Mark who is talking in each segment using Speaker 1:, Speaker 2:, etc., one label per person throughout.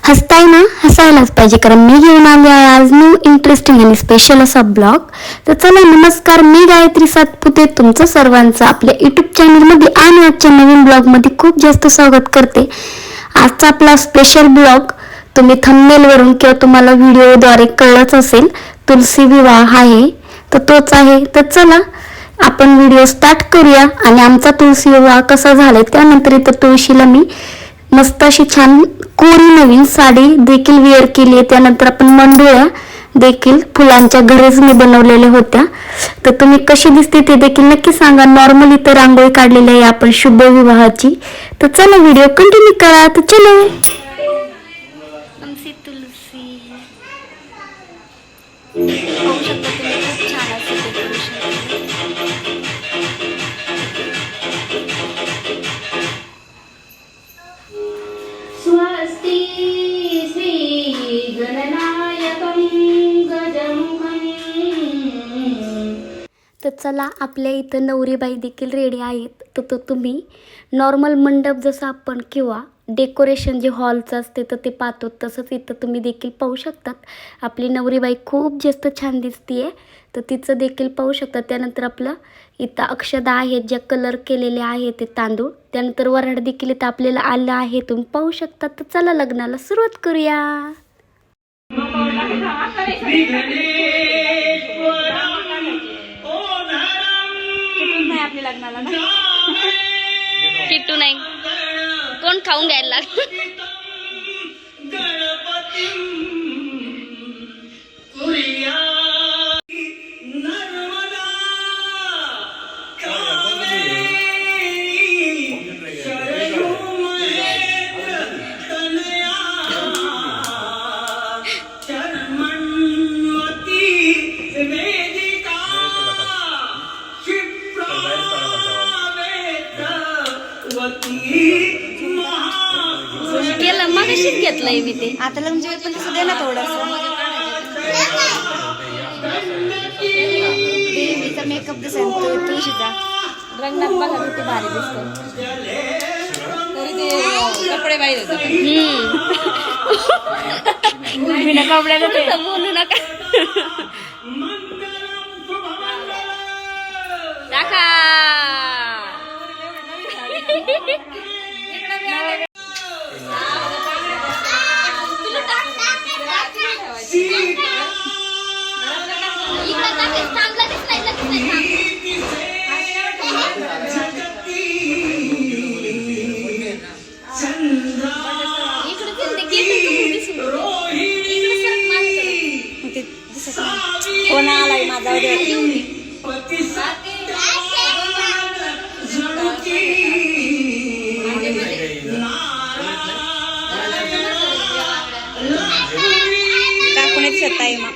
Speaker 1: हसताय ना, हसायलाच पाहिजे, कारण मी घेऊन आले आहे आज न्यू इंटरेस्टिंग आणि स्पेशल असा ब्लॉग. तर चला, नमस्कार, मी गायत्री सातपुते तुमचं सर्वांचं आपल्या यूट्यूब चॅनलमध्ये आणि आजच्या नवीन ब्लॉगमध्ये खूप जास्त स्वागत करते. आजचा आपला स्पेशल ब्लॉग तुम्ही थंबनेलवरून किंवा तुम्हाला व्हिडिओद्वारे कळलंच असेल, तुलसी विवाह आहे, तर तोच आहे. तर चला आपण व्हिडिओ स्टार्ट करूया. आणि आमचा तुळशी विवाह कसा झालाय त्यानंतर इथं तुळशीला मी मस्त अशी छान कोरी नवीन साडी देखील वेअर केली आहे. त्यानंतर आपण मंडोळ्या देखील फुलांच्या घरीच मी बनवलेल्या होत्या. तर तुम्ही कशी दिसते ते देखील नक्की सांगा. नॉर्मली तर रांगोळी काढलेली आहे आपण शुभ विवाहाची. तर चला व्हिडिओ कंटिन्यू करा. तर चलो, आमची तुलसी पाहू शकता तुम्ही, खूप छान असेल डेकोरेशन. स्वस्ति श्री गणनायकं गजमुखं. तर चला, आपल्या इथं नवरीबाई देखील रेडी आहेत. तर तुम्ही नॉर्मल मंडप जसं आपण किंवा डेकोरेशन जे हॉलचं असते तर ते पाहतो, तसंच इथं तुम्ही देखील पाहू शकतात. आपली नवरीबाई खूप जास्त छान दिसतीये, तर तिचं देखील पाहू शकता. त्यानंतर आपलं इथं अक्षदा आहेत ज्या कलर केलेले आहे ते तांदूळ. त्यानंतर वऱ्हाड देखील इथं आपल्याला आलं आहे, तुम्ही पाहू शकता. तर चला लग्नाला सुरुवात करूया. आपल्या लग्नाला ना किट्टू नाही, कोण खाऊन घ्यायला लागलं. केलं मगाशीच घेतलंय मी ते. आता लग्न जेवण पण तसं दे ना थोडंसं. देवीचा मेकअप दिसेल तुळशीचा रंगनाथ बघा किती भारी दिसतो. तरी ते कपडे पाहिजे कपड्याला बोलू नका. टाका कोण आलाय माझा टाकून एक शेत आहे मग.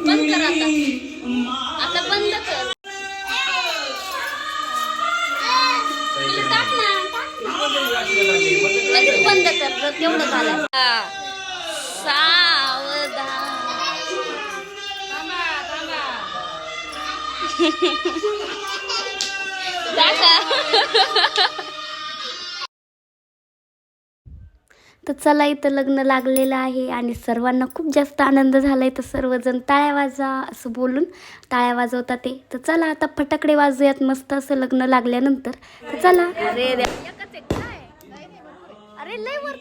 Speaker 1: बंद कर आता बंद कर. टाक ना, बंद कर, तेवढं झालं. सावधान. तर चला, इथं लग्न लागलेलं आहे आणि सर्वांना खूप जास्त आनंद झालाय. तर सर्वजण टाळ्या वाजा असं बोलून टाळ्या वाजवतात ते. तर चला आता फटाकडे वाजूयात मस्त असं लग्न लागल्यानंतर. तर चला. अरे अरे लय वर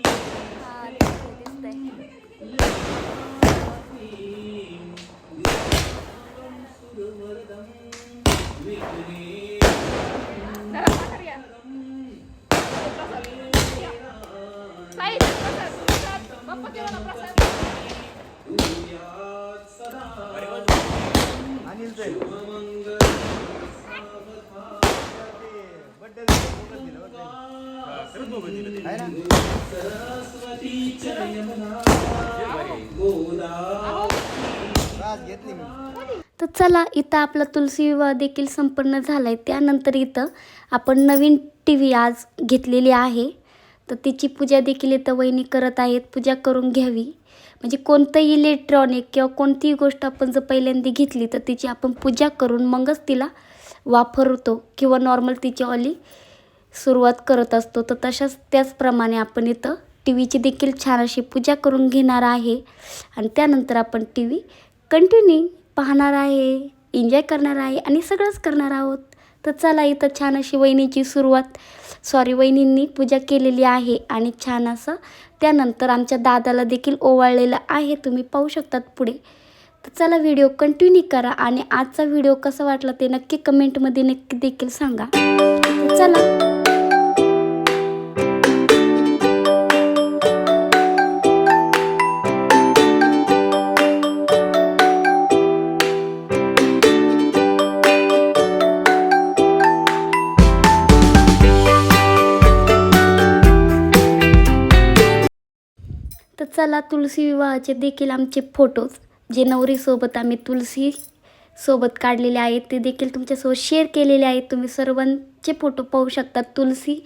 Speaker 1: तर चला, इथं आपला तुलसी विवाह देखील संपन्न झालाय. त्यानंतर इथं आपण नवीन टीव्ही आज घेतलेली आहे, तर तिची पूजा देखील इथं वहिनी करत आहेत. पूजा करून घ्यावी म्हणजे कोणतंही इलेक्ट्रॉनिक किंवा कोणतीही गोष्ट आपण जर पहिल्यांदा घेतली तर तिची आपण पूजा करून मगच तिला वापरतो किंवा नॉर्मल तिची ऑली सुरुवात करत असतो, तर त्याचप्रमाणे आपण इथं टी व्हीची देखील छान अशी पूजा करून घेणार आहे आणि त्यानंतर आपण टी व्ही कंटिन्यू पाहणार आहे, एन्जॉय करणार आहे आणि सगळंच करणार आहोत. तर चला, इथं छान अशी वहिनींनी पूजा केलेली आहे आणि छान असं त्यानंतर आमच्या दादाला देखील ओवाळलेलं आहे, तुम्ही पाहू शकतात पुढे. तर चला, व्हिडिओ कंटिन्यू करा आणि आजचा व्हिडिओ कसा वाटला ते नक्की कमेंटमध्ये नक्की देखील सांगा. तर चला. तर चला, तुलसी विवाहाचे देखील आमचे फोटोज जे नवरीसोबत आम्ही तुलसीसोबत काढलेले आहेत ते देखील तुमच्यासोबत शेअर केलेले आहेत. तुम्ही सर्वांचे फोटो पाहू शकतात. तुलसी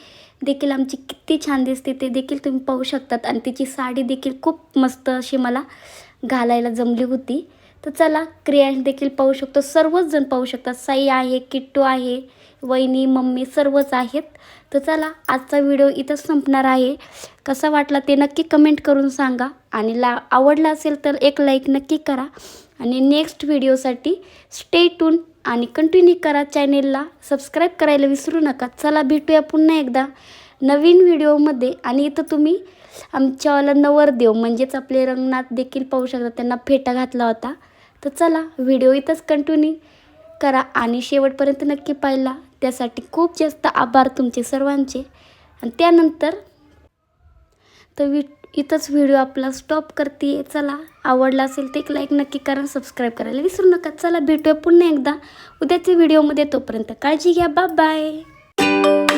Speaker 1: देखील आमची किती छान दिसते ते देखील तुम्ही पाहू शकतात आणि तिची साडी देखील खूप मस्त अशी मला घालायला जमली होती. तर चला, क्रियांश देखील पाहू शकतो, सर्वच जण पाहू शकतात. साई आहे, किट्टू आहे, वहिनी, मम्मी सर्वच आहेत. तर चला, आजचा व्हिडिओ इथंच संपणार आहे. कसा वाटला ते नक्की कमेंट करून सांगा आणि आवडला असेल तर एक लाईक नक्की करा आणि नेक्स्ट व्हिडिओसाठी स्टे ट्यून आणि कंटिन्यू करा. चॅनेलला सबस्क्राईब करायला विसरू नका. चला, भेटूया पुन्हा एकदा नवीन व्हिडिओमध्ये. आणि इथं तुम्ही आमच्यावाला नवरदेव म्हणजेच आपले रंगनाथ देखील पाहू शकता, त्यांना फेटा घातला होता. तर चला, व्हिडिओ इथंच कंटिन्यू करा आणि शेवटपर्यंत नक्की पाहिला त्यासाठी खूप जास्त आभार तुमचे सर्वांचे. आणि त्यानंतर तर इथंच व्हिडिओ आपला स्टॉप करते. चला, आवडला असेल तर एक लाईक नक्की करा, सबस्क्राईब करायला विसरू नका. चला, भेटूया पुन्हा एकदा उद्याच्या व्हिडिओमध्ये. तोपर्यंत काळजी घ्या. Bye bye.